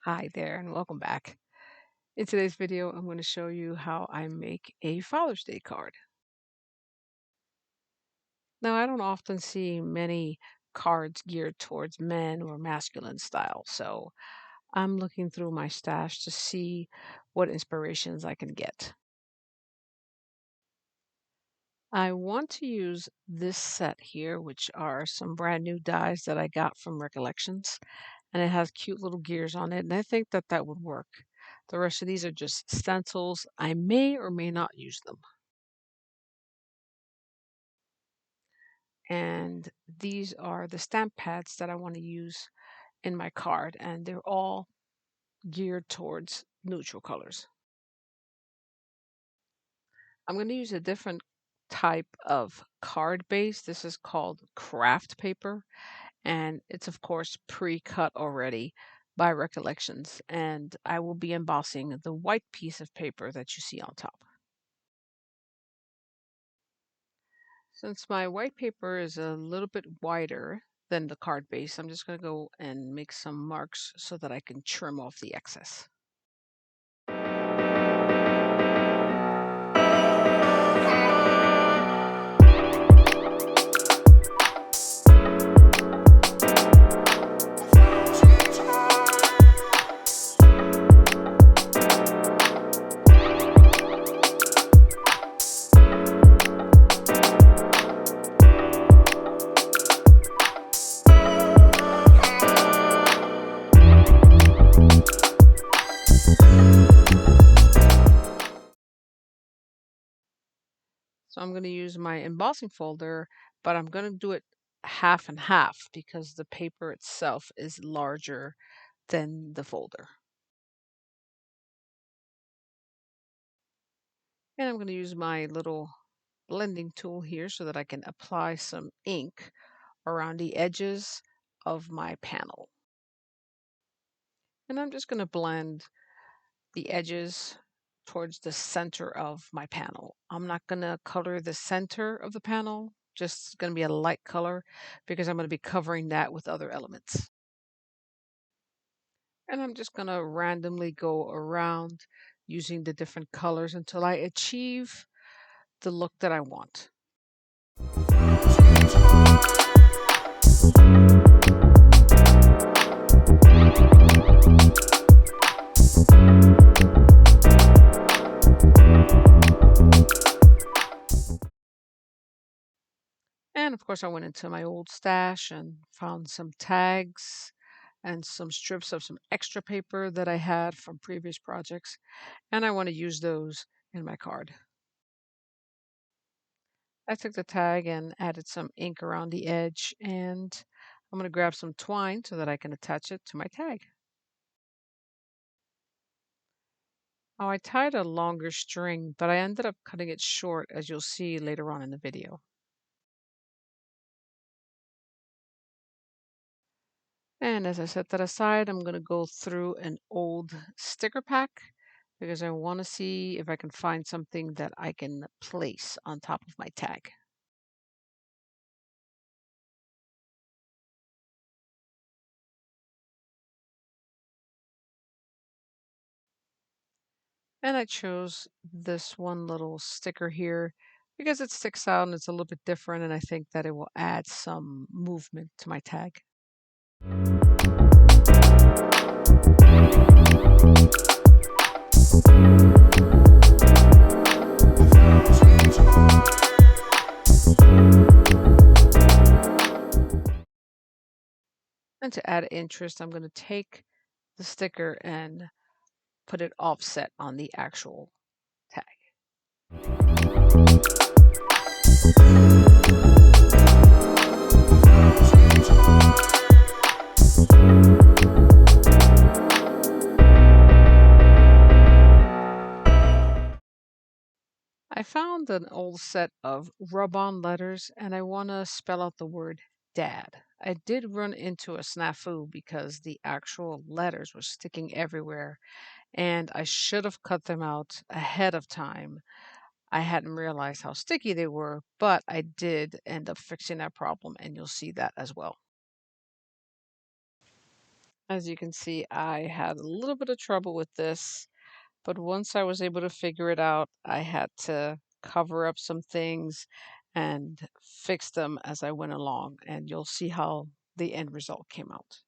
Hi there and welcome back. In today's video, I'm going to show you how I make a Father's Day card. Now, I don't often see many cards geared towards men or masculine style, so I'm looking through my stash to see what inspirations I can get. I want to use this set here, which are some brand new dies that I got from Recollections, and it has cute little gears on it, and I think that that would work. The rest of these are just stencils. I may or may not use them. And these are the stamp pads that I want to use in my card, and they're all geared towards neutral colors. I'm going to use a different type of card base. This is called craft paper, and it's of course pre-cut already by Recollections, and I will be embossing the white piece of paper that you see on top. Since my white paper is a little bit wider than the card base, I'm just going to go and make some marks so that I can trim off the excess. So I'm going to use my embossing folder, but I'm going to do it half and half because the paper itself is larger than the folder. And I'm going to use my little blending tool here so that I can apply some ink around the edges of my panel. And I'm just going to blend the edges towards the center of my panel. I'm not going to color the center of the panel, just going to be a light color because I'm going to be covering that with other elements. And I'm just going to randomly go around using the different colors until I achieve the look that I want. And of course, I went into my old stash and found some tags and some strips of some extra paper that I had from previous projects. And I want to use those in my card. I took the tag and added some ink around the edge, and I'm going to grab some twine so that I can attach it to my tag. Now I tied a longer string, but I ended up cutting it short, as you'll see later on in the video. And as I set that aside, I'm going to go through an old sticker pack because I want to see if I can find something that I can place on top of my tag. And I chose this one little sticker here because it sticks out and it's a little bit different, and I think that it will add some movement to my tag. And to add interest, I'm going to take the sticker and put it offset on the actual tag. I found an old set of rub-on letters and I want to spell out the word dad. I did run into a snafu because the actual letters were sticking everywhere and I should have cut them out ahead of time. I hadn't realized how sticky they were, but I did end up fixing that problem and you'll see that as well. As you can see, I had a little bit of trouble with this, but once I was able to figure it out, I had to cover up some things and fix them as I went along, and you'll see how the end result came out.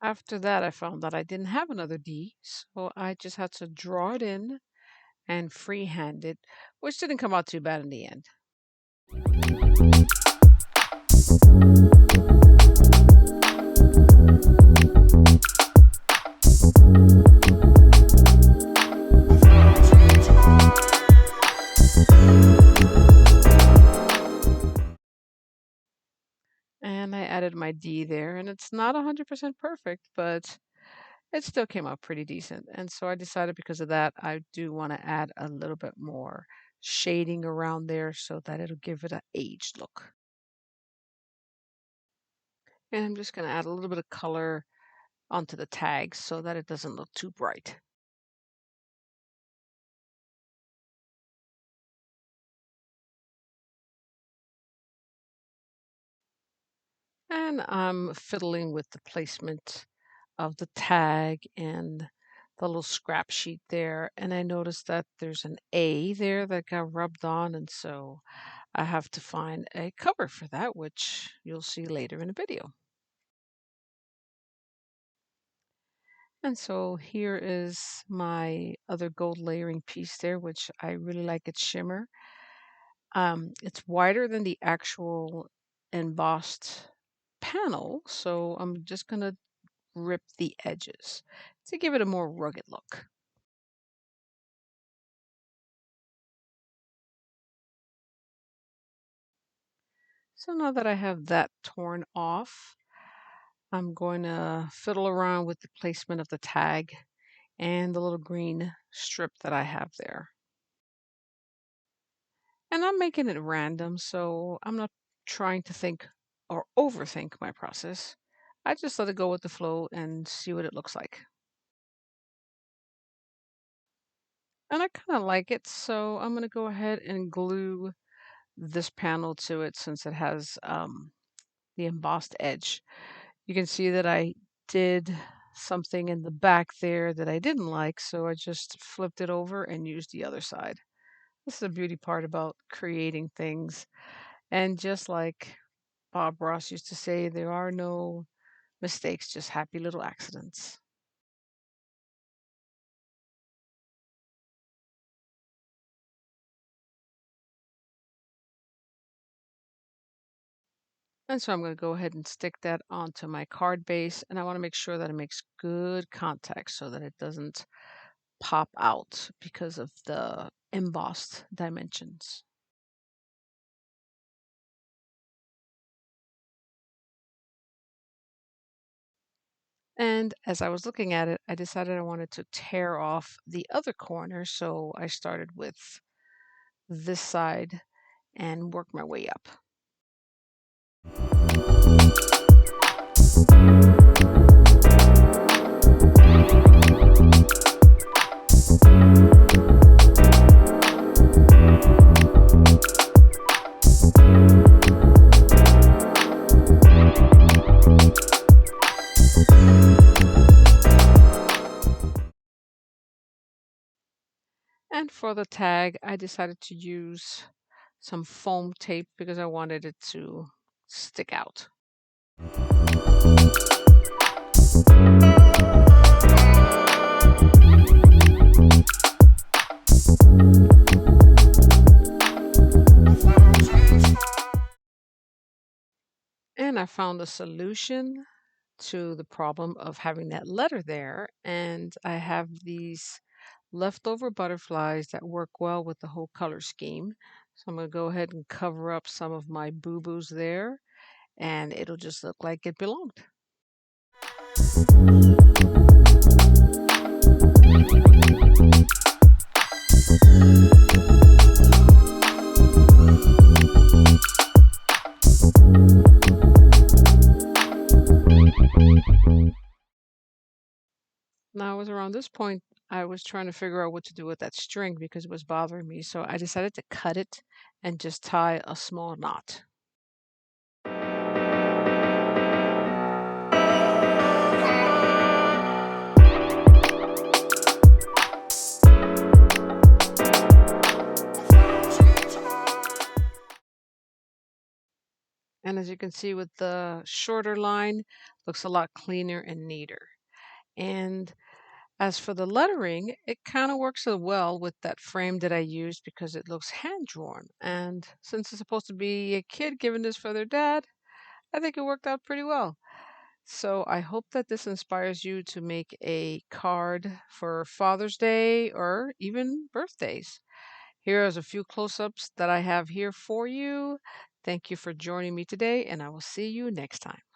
After that, I found that I didn't have another D, so I just had to draw it in and freehand it, which didn't come out too bad in the end. And I added my D there, and it's not 100% perfect, but it still came out pretty decent. And so I decided because of that, I do want to add a little bit more shading around there so that it'll give it an aged look. And I'm just going to add a little bit of color onto the tag so that it doesn't look too bright. And I'm fiddling with the placement of the tag and the little scrap sheet there. And I noticed that there's an A there that got rubbed on. And so I have to find a cover for that, which you'll see later in the video. And so here is my other gold layering piece there, which I really like its shimmer. It's wider than the actual embossed panel, so I'm just going to rip the edges to give it a more rugged look. So now that I have that torn off, I'm going to fiddle around with the placement of the tag and the little green strip that I have there. And I'm making it random, so I'm not trying to think or overthink my process. I just let it go with the flow and see what it looks like. And I kind of like it, so I'm going to go ahead and glue this panel to it since it has the embossed edge. You can see that I did something in the back there that I didn't like, so I just flipped it over and used the other side. This is the beauty part about creating things. And just like Bob Ross used to say, there are no mistakes, just happy little accidents. And so I'm going to go ahead and stick that onto my card base, and I want to make sure that it makes good contact so that it doesn't pop out because of the embossed dimensions. And as I was looking at it, I decided I wanted to tear off the other corner, so I started with this side and worked my way up. And for the tag, I decided to use some foam tape because I wanted it to stick out. And I found a solution to the problem of having that letter there. And I have these leftover butterflies that work well with the whole color scheme. So I'm going to go ahead and cover up some of my boo-boos there, and it'll just look like it belonged. Now, it was around this point I was trying to figure out what to do with that string because it was bothering me. So I decided to cut it and just tie a small knot. And as you can see with the shorter line, looks a lot cleaner and neater. And as for the lettering, it kind of works so well with that frame that I used because it looks hand drawn. And since it's supposed to be a kid giving this for their dad, I think it worked out pretty well. So I hope that this inspires you to make a card for Father's Day or even birthdays. Here is a few close-ups that I have here for you. Thank you for joining me today, and I will see you next time.